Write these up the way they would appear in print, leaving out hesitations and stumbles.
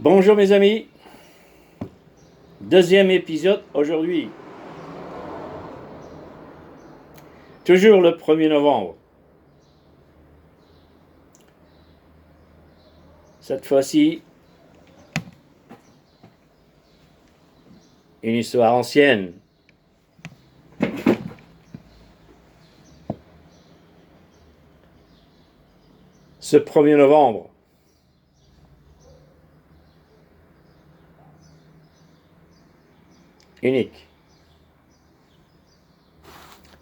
Bonjour mes amis, deuxième épisode aujourd'hui. Toujours le 1er novembre. Cette fois-ci, une histoire ancienne. Ce 1er novembre, unique.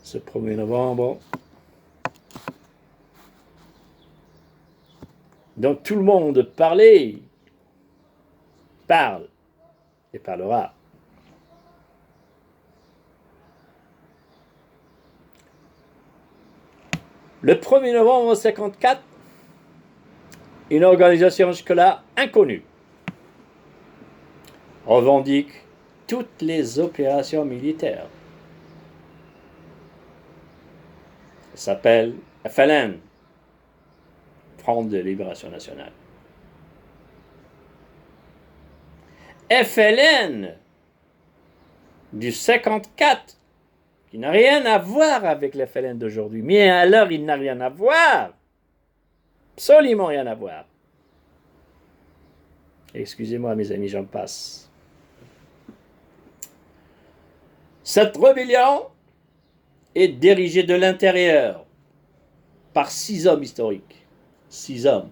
Ce 1er novembre, dont tout le monde parlait, parle et parlera. Le 1er novembre 1954, une organisation jusque-là inconnue revendique toutes les opérations militaires. Elle s'appelle FLN, Front de Libération Nationale. FLN du 54, qui n'a rien à voir avec le FLN d'aujourd'hui, mais alors il n'a rien à voir, absolument rien à voir. Excusez-moi mes amis, j'en passe. Cette rébellion est dirigée de l'intérieur par 6 hommes historiques. 6 hommes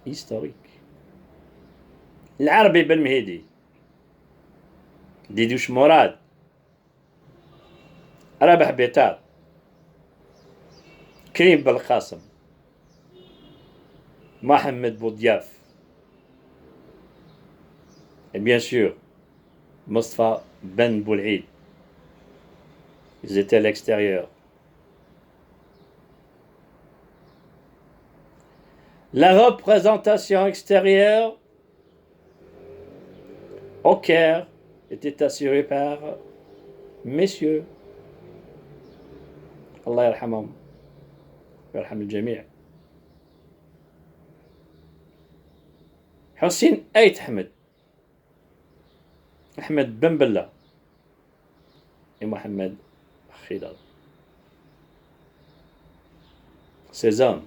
historiques. L'Arbi Ben Mehdi, Didouche Morad, Rabah Betat, Karim Belkacem, Mohamed Boudiaf, et bien sûr, Mostafa Ben Boul'id. Ils étaient à l'extérieur. La représentation extérieure au Caire était assurée par messieurs, Allah yarhamhum, yarham al-jami', Hussein Ait Ahmed, Ahmed Ben Bella et Mohamed Khidal. Ces hommes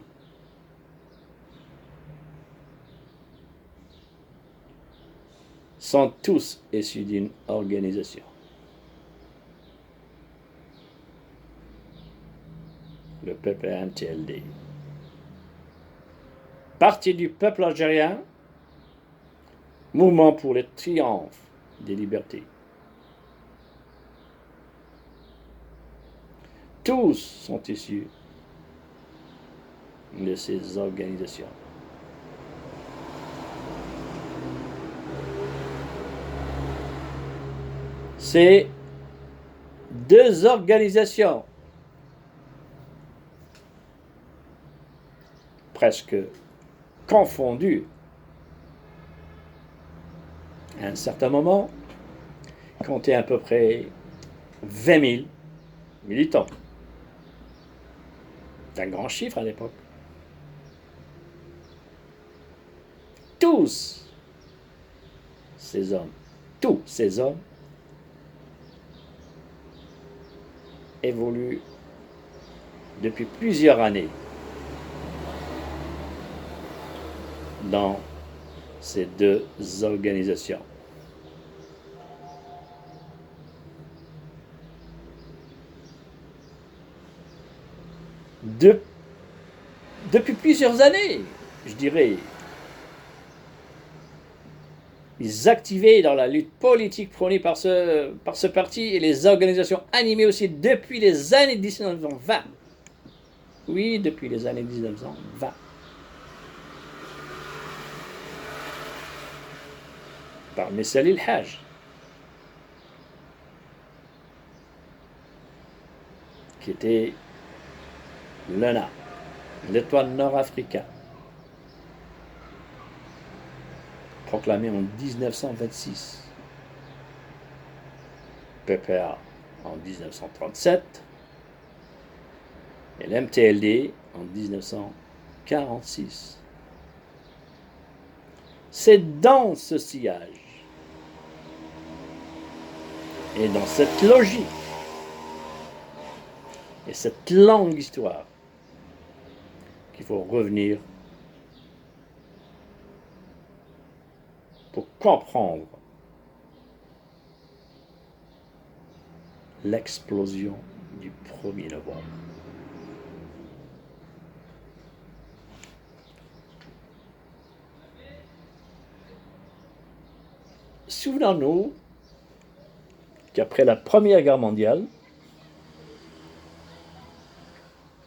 sont tous issus d'une organisation. Le PPMTLD. Parti du peuple algérien, mouvement pour le triomphe des libertés. Tous sont issus de ces organisations. Ces deux organisations presque confondues à un certain moment comptaient à peu près 20 000 militants. C'est un grand chiffre à l'époque. Tous ces hommes évoluent depuis plusieurs années dans ces deux organisations. Depuis plusieurs années, je dirais, ils activaient dans la lutte politique prônée par ce parti et les organisations animées aussi depuis les années 1920. Oui, depuis les années 1920. Par Messali El-Haj, qui était l'ENA, l'étoile nord-africaine, proclamée en 1926, PPA en 1937 et l'MTLD en 1946. C'est dans ce sillage et dans cette logique et cette longue histoire qu'il faut revenir pour comprendre l'explosion du 1er novembre. Souvenons-nous qu'après la Première Guerre mondiale,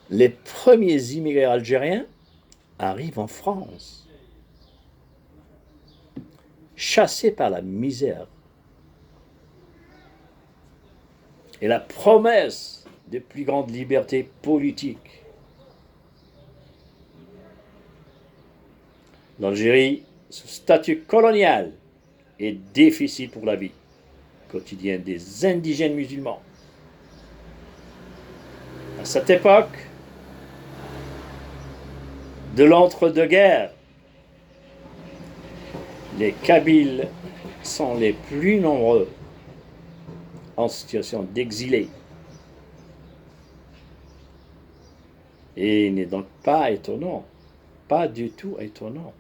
les premiers immigrés algériens arrivent en France, chassés par la misère. Et la promesse de plus grande liberté politique. L'Algérie, sous statut colonial, est difficile pour la vie quotidienne des indigènes musulmans. À cette époque de l'entre-deux-guerres, les Kabyles sont les plus nombreux en situation d'exilé. Et il n'est donc pas étonnant, pas du tout étonnant,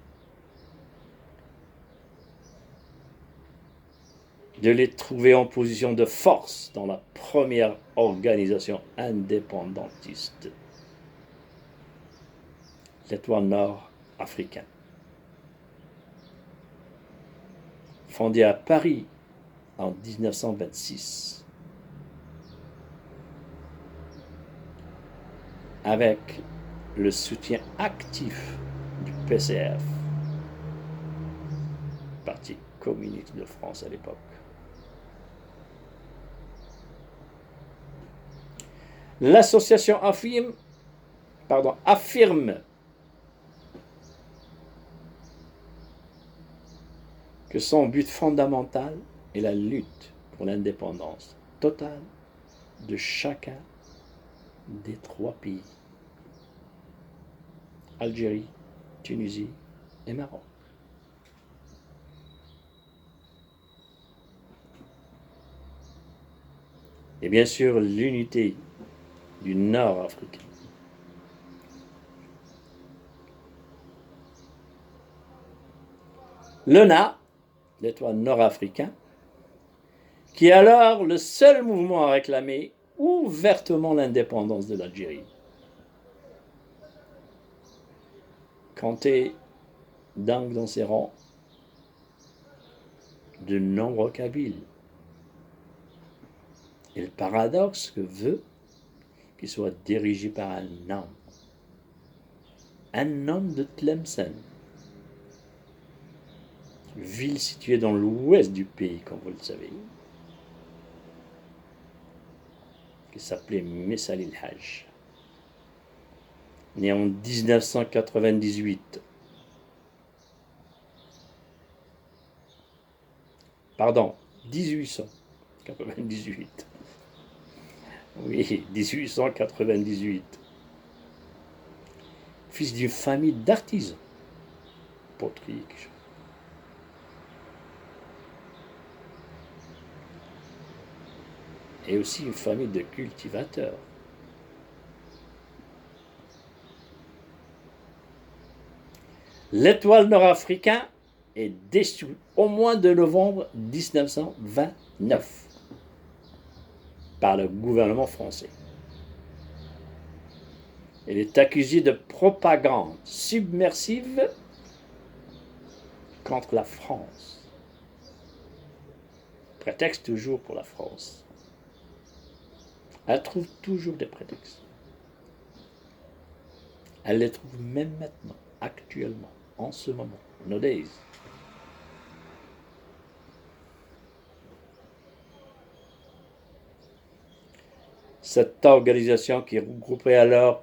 de les trouver en position de force dans la première organisation indépendantiste, l'Étoile nord-africaine. Fondée à Paris en 1926, avec le soutien actif du PCF, Parti communiste de France à l'époque. L'association affirme que son but fondamental est la lutte pour l'indépendance totale de chacun des 3 pays, Algérie, Tunisie et Maroc. Et bien sûr l'unité du Nord africain. L'ENA, l'Étoile nord-africain, qui est alors le seul mouvement à réclamer ouvertement l'indépendance de l'Algérie. Comptait donc dans ses rangs de nombreux Kabyles. Et le paradoxe que veut qu'il soit dirigé par un homme de Tlemcen, ville située dans l'ouest du pays, comme vous le savez, qui s'appelait Messal el-Hajj, né en 1998. Pardon, 1898. Oui, 1898. Fils d'une famille d'artisans, poterie, et aussi une famille de cultivateurs. L'Étoile nord-africain est déçue au mois de novembre 1929 par le gouvernement français. Elle est accusée de propagande submersive contre la France. Prétexte toujours pour la France. Elle trouve toujours des prétextes. Elle les trouve même maintenant, actuellement, en ce moment, nowadays. Cette organisation qui regroupait alors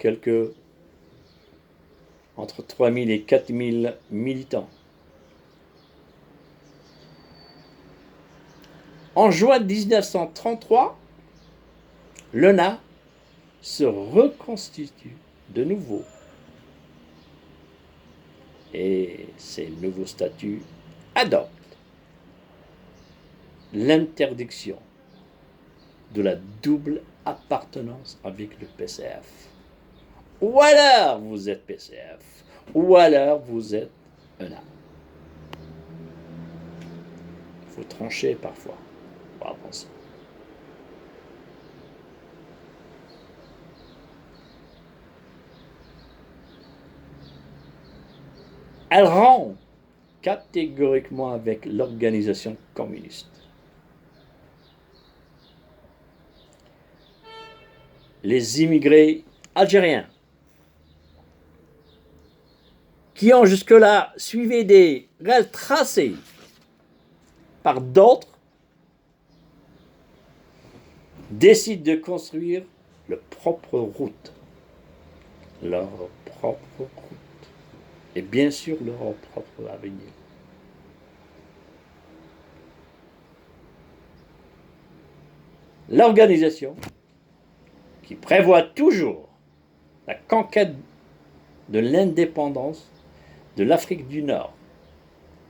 entre 3000 et 4000 militants. En juin 1933, l'ENA se reconstitue de nouveau. Et ces nouveaux statuts adopte l'interdiction de la double appartenance avec le PCF. Ou alors vous êtes PCF, ou alors vous êtes un A. Il faut trancher parfois pour avancer. Elle rompt catégoriquement avec l'organisation communiste. Les immigrés algériens qui ont jusque-là suivi des règles tracées par d'autres décident de construire leur propre route. Leur propre route. Et bien sûr leur propre avenir. L'organisation qui prévoit toujours la conquête de l'indépendance de l'Afrique du Nord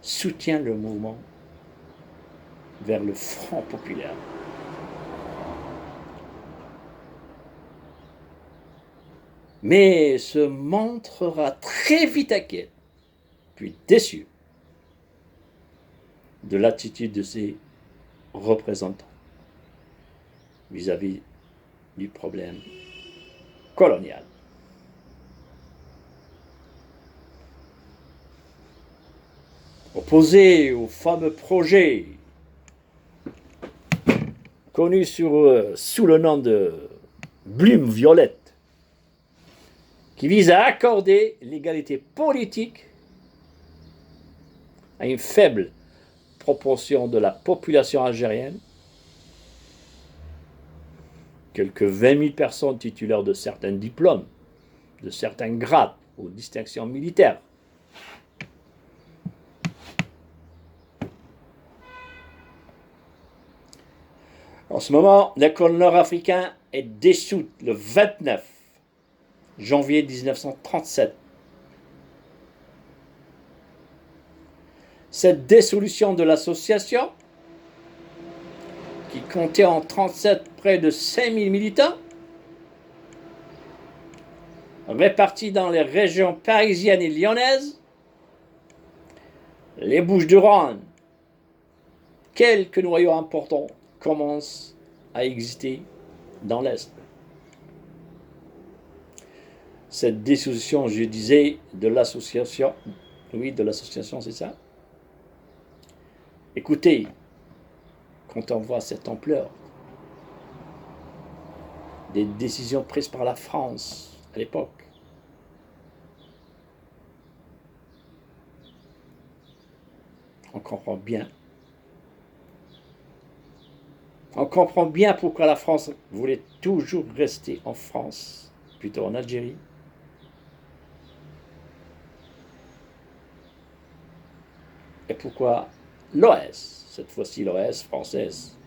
soutient le mouvement vers le Front populaire. Mais se montrera très vite inquiet, puis déçu de l'attitude de ses représentants vis-à-vis du problème colonial. Opposé au fameux projet connu sous le nom de Blume Violette, qui vise à accorder l'égalité politique à une faible proportion de la population algérienne, quelques 20 000 personnes titulaires de certains diplômes, de certains grades ou distinctions militaires. En ce moment, l'école nord-africaine est dissoute le 29 janvier 1937. Cette dissolution de l'association, qui comptait en 1937 près de 5000 militants, répartis dans les régions parisiennes et lyonnaises, les Bouches-du-Rhône, quelques noyaux importants commencent à exister dans l'Est. Cette dissolution, je disais, de l'association, c'est ça. Écoutez, quand on voit cette ampleur des décisions prises par la France à l'époque, on comprend bien. On comprend bien pourquoi la France voulait toujours rester en France, plutôt en Algérie. Et pourquoi l'OS, cette fois-ci l'OS française,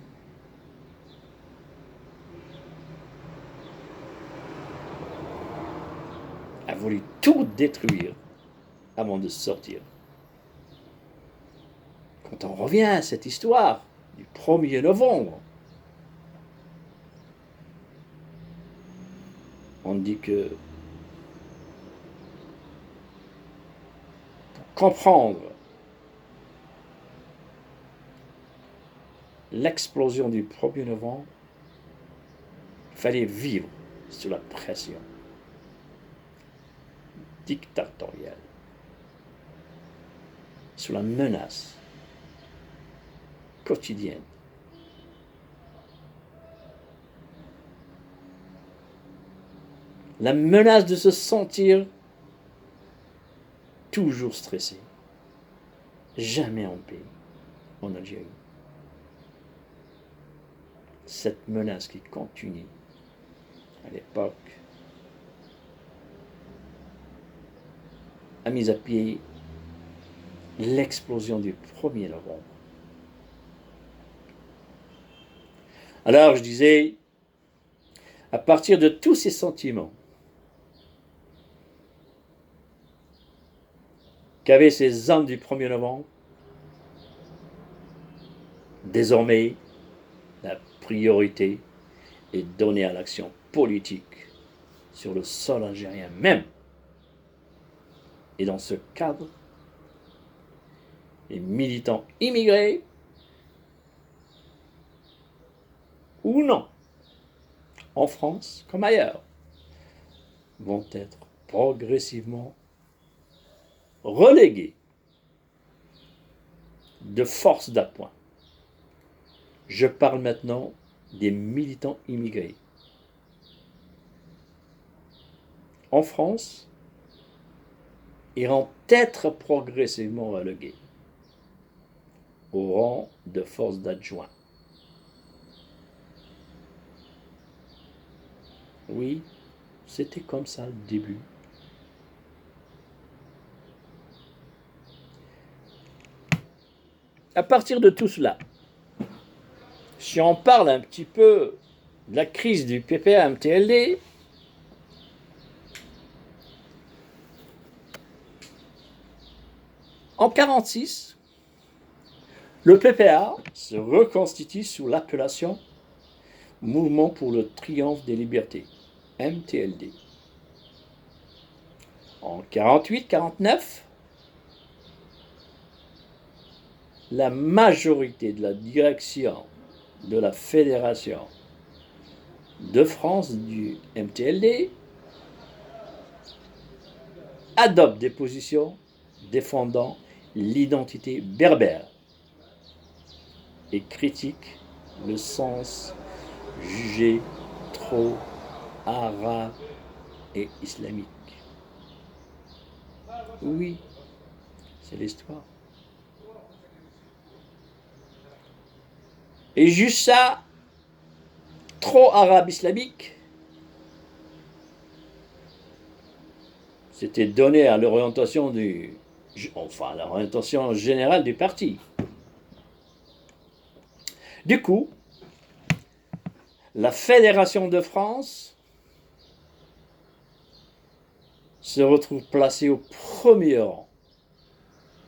a voulu tout détruire avant de sortir. Quand on revient à cette histoire du 1er novembre, on dit que pour comprendre l'explosion du 1er novembre, il fallait vivre sous la pression dictatoriale, sous la menace quotidienne. La menace de se sentir toujours stressé, jamais en paix en Algérie. Cette menace qui continue à l'époque a mis à pied l'explosion du 1er novembre. Alors je disais, à partir de tous ces sentiments qu'avaient ces hommes du 1er novembre, Désormais, la priorité est donnée à l'action politique sur le sol algérien même. Et dans ce cadre, les militants immigrés ou non, en France comme ailleurs, vont être progressivement relégués de force d'appoint. Je parle maintenant des militants immigrés. En France, iront être progressivement relégués au rang de force d'adjoint. Oui, c'était comme ça le début. À partir de tout cela, si on parle un petit peu de la crise du PPA-MTLD, en 1946, le PPA se reconstitue sous l'appellation Mouvement pour le triomphe des libertés, MTLD. En 1948-1949, la majorité de la direction de la Fédération de France du MTLD adopte des positions défendant l'identité berbère et critique le sens jugé trop arabe et islamique. Oui, c'est l'histoire. Et juste ça, trop arabe islamique, c'était donné à l'orientation l'orientation générale du parti. Du coup, la Fédération de France se retrouve placée au premier rang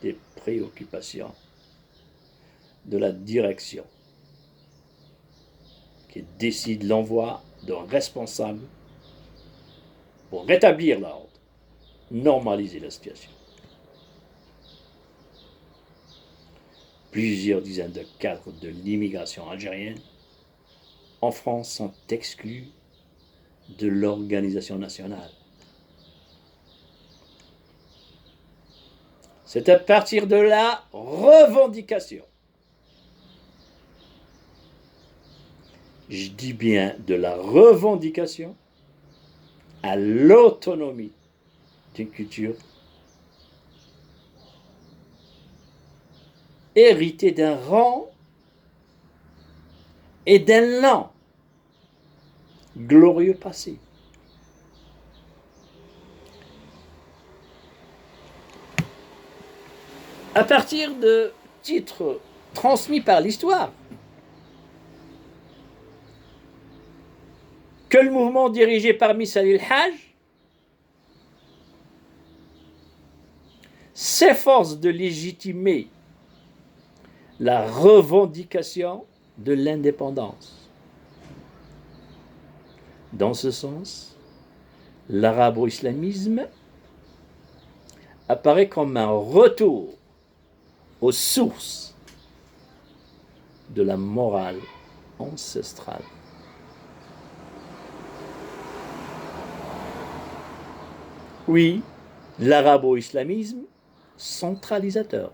des préoccupations de la direction, qui décide l'envoi d'un responsable pour rétablir l'ordre, normaliser la situation. Plusieurs dizaines de cadres de l'immigration algérienne en France sont exclus de l'organisation nationale. C'est à partir de la revendication, je dis bien de la revendication à l'autonomie d'une culture héritée d'un rang et d'un lent glorieux passé. À partir de titres transmis par l'histoire, que le mouvement dirigé par Missali el-Haj s'efforce de légitimer la revendication de l'indépendance. Dans ce sens, l'arabo-islamisme apparaît comme un retour aux sources de la morale ancestrale. Oui, l'arabo-islamisme centralisateur.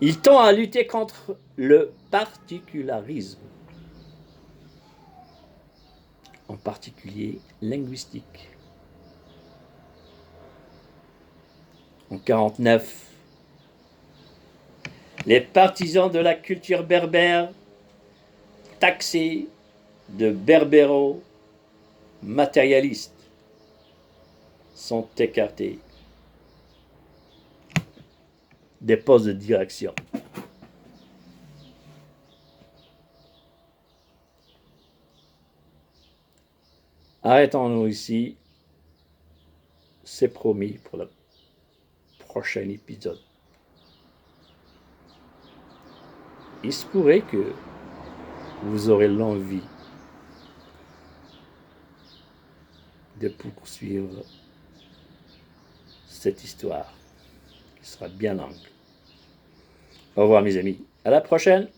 Il tend à lutter contre le particularisme, en particulier linguistique. En 1949, les partisans de la culture berbère, taxés de berbéro-matérialistes, sont écartés des postes de direction. Arrêtons-nous ici. C'est promis pour le prochain épisode. il se pourrait que vous aurez l'envie de poursuivre cette histoire qui sera bien longue. Au revoir mes amis, à la prochaine.